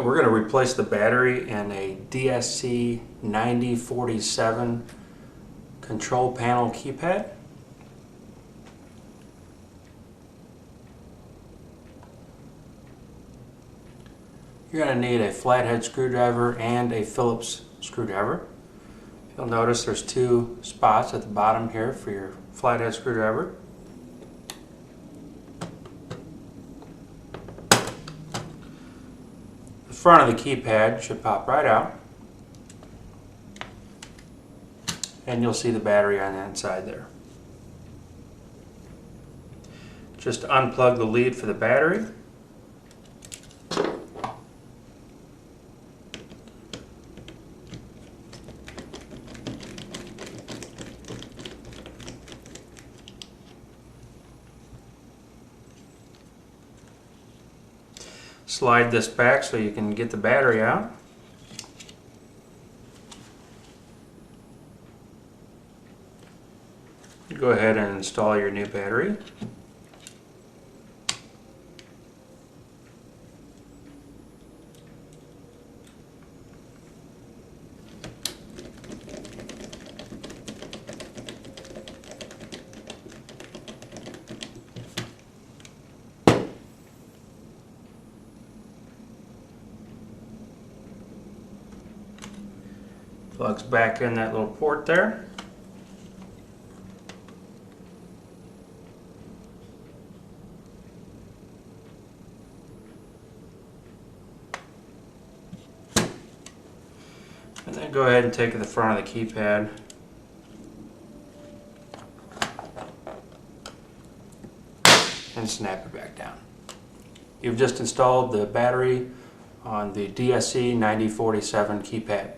We're going to replace the battery in a DSC 9047 control panel keypad. You're going to need a flathead screwdriver and a Phillips screwdriver. You'll notice there's two spots at the bottom here for your flathead screwdriver. The front of the keypad should pop right out, and you'll see the battery on the inside there. Just unplug the lead for the battery. Slide this back so you can get the battery out. Go ahead and install your new battery. Plugs back in that little port there. And then go ahead and take the front of the keypad and snap it back down. You've just installed the battery on the DSC 9047 keypad.